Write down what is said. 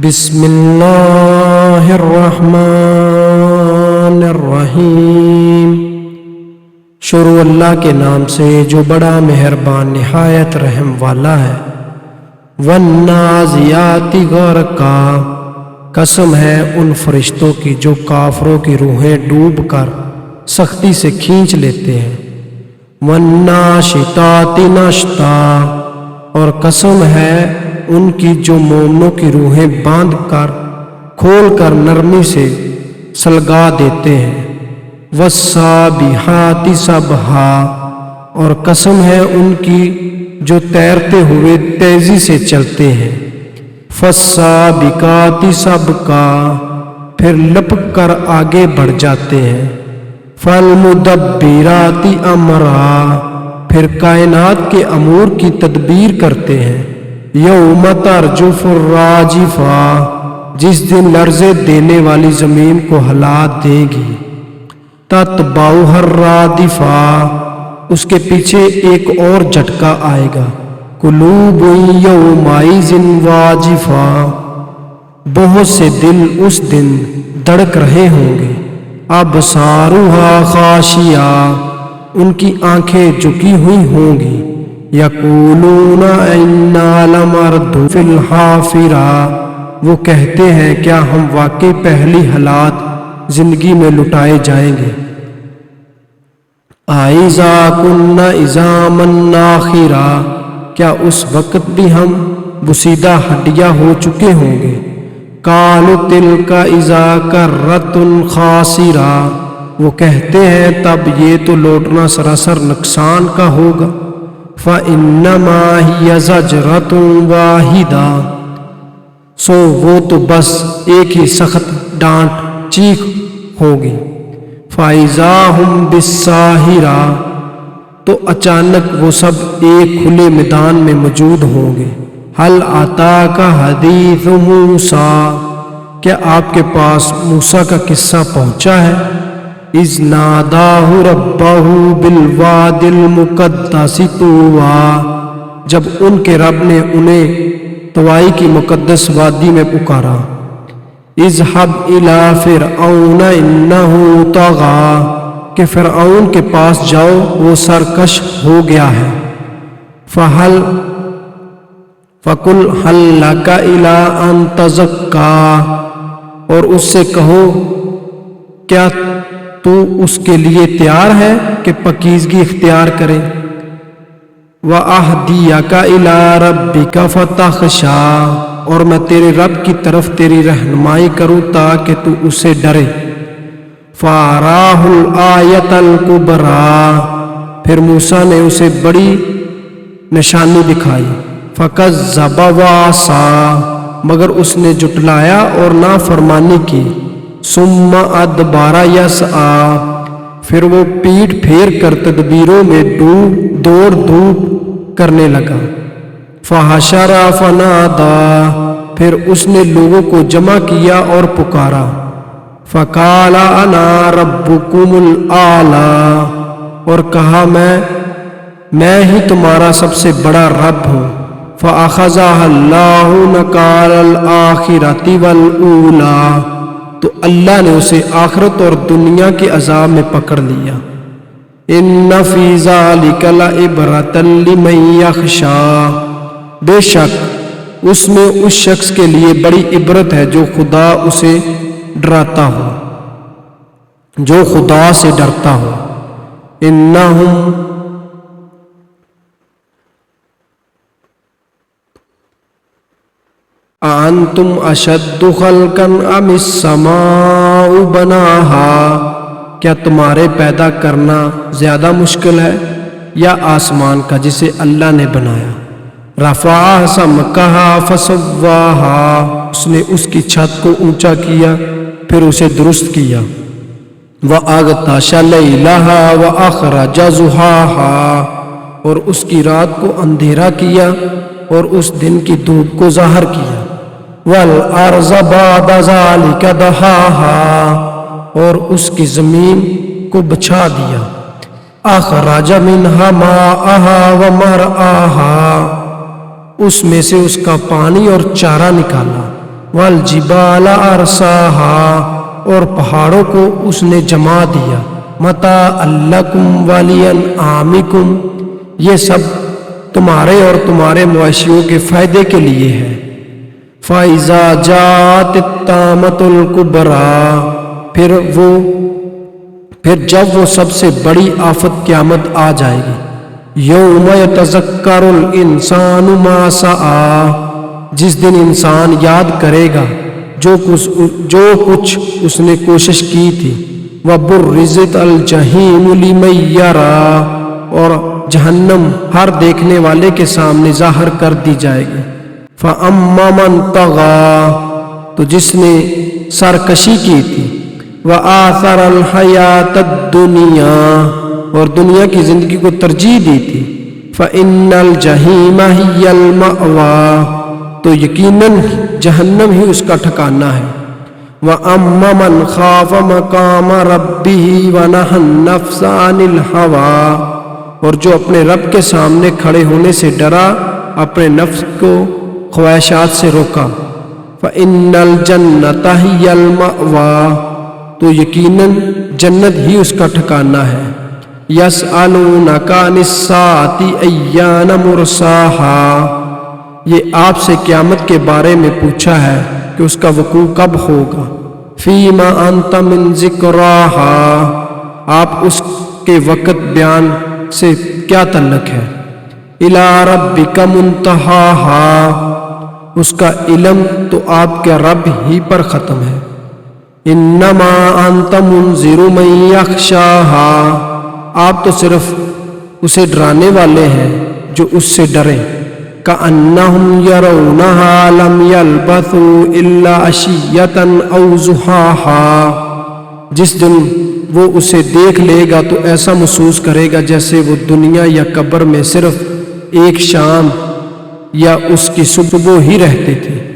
بسم اللہ الرحمن الرحیم۔ شروع اللہ کے نام سے جو بڑا مہربان نہایت رحم والا ہے۔ والنازعات غرقا، قسم ہے ان فرشتوں کی جو کافروں کی روحیں ڈوب کر سختی سے کھینچ لیتے ہیں۔ والناشطات نشطا، اور قسم ہے ان کی جو مومنوں کی روحیں باندھ کر کھول کر نرمی سے سلگا دیتے ہیں۔ والسابحات سبحا، اور قسم ہے ان کی جو تیرتے ہوئے تیزی سے چلتے ہیں۔ فالسابقات سبقا، پھر لپک کر آگے بڑھ جاتے ہیں۔ فالمدبرات امرا، پھر کائنات کے امور کی تدبیر کرتے ہیں۔ یوم ترجف الراجفہ، جس دن لرزے دینے والی زمین کو ہلا دے گی۔ تتبعها الرادفہ، اس کے پیچھے ایک اور جھٹکا آئے گا۔ قلوب یومئذ واجفہ، بہت سے دل اس دن دھڑک رہے ہوں گے۔ ابصارها خاشعہ، ان کی آنکھیں جھکی ہوئی ہوں گی۔ یقولون انا لمردود فی الحافرہ، وہ کہتے ہیں کیا ہم واقعی پہلی حالات زندگی میں لٹائے جائیں گے۔ اَإِذَا كُنَّا عِظَامًا نَخِرَةً، کیا اس وقت بھی ہم بسیدہ ہڈیاں ہو چکے ہوں گے۔ قَالُوا تِلْكَ إِذًا كَرَّةٌ خَاسِرَةٌ، وہ کہتے ہیں تب یہ تو لوٹنا سراسر نقصان کا ہوگا۔ فَإِنَّمَا هِيَ زَجْرَةٌ وَاحِدَةٌ، سو وہ تو بس ایک ہی سخت ڈانٹ چیخ ہوگی۔ فَإِذَا هُمْ بِالسَّاهِرَةِ، تو اچانک وہ سب ایک کھلے میدان میں موجود ہوں گے۔ هَلْ أَتَاكَ حَدِيثُ مُوسَىٰ، کیا آپ کے پاس موسیٰ کا قصہ پہنچا ہے۔ اِذْ نَادَاهُ رَبَّهُ بِالْوَادِ الْمُقَدَّسِ طُوًى، جب ان کے رب نے انہیں طوائی کی مقدس وادی میں پکارا۔ اذهب إِلَىٰ فِرْعَوْنَ إِنَّهُ طَغَىٰ، کہ فرعون کے پاس جاؤ وہ سرکش ہو گیا ہے۔ فَقُلْ هَلْ لَكَ إِلَىٰ أَن تَزَكَّىٰ، اور اس سے کہو کیا تو اس کے لیے تیار ہے کہ پاکیزگی اختیار کرے۔ وَأَهْدِيَكَ إِلَىٰ رَبِّكَ فَتَخْشَىٰ، اور میں تیرے رب کی طرف تیری رہنمائی کروں تاکہ تو اسے ڈرے۔ فَأَرَاهُ الْآيَةَ الْكُبْرَىٰ، پھر موسیٰ نے اسے بڑی نشانی دکھائی۔ فَكَذَّبَ وَعَصَىٰ، مگر اس نے جھٹلایا اور نافرمانی کی۔ ثُمَّ أَدْبَرَ يَسْعَىٰ، پھر وہ پیٹھ پھیر کر تدبیروں میں دوڑ دھوپ کرنے لگا۔ فَحَشَرَ فَنَادَىٰ، پھر اس نے لوگوں کو جمع کیا اور پکارا۔ فَقَالَ أَنَا رَبُّكُمُ الْأَعْلَىٰ، اور کہا میں ہی تمہارا سب سے بڑا رب ہوں۔ فَأَخَذَهَا اللَّهُ نَكَالَ الْآخِرَةِ وَالْأُولَىٰ، تو اللہ نے اسے آخرت اور دنیا کے عذاب میں پکڑ لیا۔ إِنَّ فِي ذَلِكَ لَعِبْرَةً لِمَن يَخْشَىٰ، بے شک اس میں اس شخص کے لیے بڑی عبرت ہے جو خدا اسے ڈراتا ہو، جو خدا سے ڈرتا ہو۔ إِنَّهُمْ أَأَنْتُمْ أَشَدُّ خَلْقًا أَمِ السَّمَاءُ بَنَاهَا، کیا تمہارے پیدا کرنا زیادہ مشکل ہے یا آسمان کا جسے اللہ نے بنایا۔ رَفَعَ سَمْكَهَا فَسَوَّاهَا، اس نے اس کی چھت کو اونچا کیا پھر اسے درست کیا۔ وَأَغْطَشَ لَيْلَهَا وَأَخْرَجَ ضُحَاهَا، اور اس کی رات کو اندھیرا کیا اور اس دن کی دھوپ کو ظاہر کیا۔ وَالْأَرْضَ بَعْدَ ذَلِكَ دَحَاهَا، اور اس کی زمین کو بچھا دیا۔ أَخْرَجَ مِنْهَا مَاءَهَا وَمَرْعَاهَا، اس میں سے اس کا پانی اور چارہ نکالا۔ والجبال ارساہا اور پہاڑوں کو اس نے جما دیا، متاعا لکم ولانعامکم یہ سب تمہارے اور تمہارے مویشیوں کے فائدے کے لیے ہے۔ فَإِذَا جَاءَتِ الطَّامَّةُ الْكُبْرَىٰ پھر جب وہ سب سے بڑی آفت قیامت آ جائے گی، یوم یتذکر الانسان ما سعی جس دن انسان یاد کرے گا جو کچھ اس نے کوشش کی تھی، وَبُرِّزَتِ الْجَحِیمُ لِمَن یَرَىٰ اور جہنم ہر دیکھنے والے کے سامنے ظاہر کر دی جائے گی۔ فَأَمَّا مَن طَغَىٰ تو جس نے سرکشی کی تھی، وَآثَرَ الْحَیَاةَ الدُّنْیَا اور دنیا کی زندگی کو ترجیح دی تھی، فَإِنَّ الْجَحِیمَ ہِیَ الْمَأْوَىٰ تو یقیناً جہنم ہی اس کا ٹھکانہ ہے۔ وَأَمَّا مَنْ خَافَ مَقَامَ رَبِّهِ وَنَهَى النَّفْسَ عَنِ الْهَوَىٰ اور جو اپنے رب کے سامنے کھڑے ہونے سے ڈرا، اپنے نفس کو خواہشات سے روکا، فَإِنَّ الْجَنَّةَ هِیَ الْمَأْوَىٰ تو یقیناً جنت ہی اس کا ٹھکانہ ہے۔ يَسْأَلُونَكَ عَنِ السَّاعَةِ أَيَّانَ مُرْسَاهَا یہ آپ سے قیامت کے بارے میں پوچھا ہے کہ اس کا وقوع کب ہوگا۔ فِيمَا أَنْتَ مِنْ ذِكْرَاهَا آپ اس کے وقت بیان سے کیا تعلق ہے۔ إِلَىٰ رَبِّكَ مُنْتَهَاهَا اس کا علم تو آپ کے رب ہی پر ختم ہے۔ إِنَّمَا أَنْتَ مُنْذِرُ مَن يَخْشَاهَا آپ تو صرف اسے ڈرانے والے ہیں جو اس سے ڈریں۔ كَأَنَّهُمْ يَرَوْنَهَا لَمْ يَلْبَثُوا إِلَّا عَشِيَّةً أَوْ ضُحَاهَا جس دن وہ اسے دیکھ لے گا تو ایسا محسوس کرے گا جیسے وہ دنیا یا قبر میں صرف ایک شام یا اس کی صبح ہی رہتے تھے۔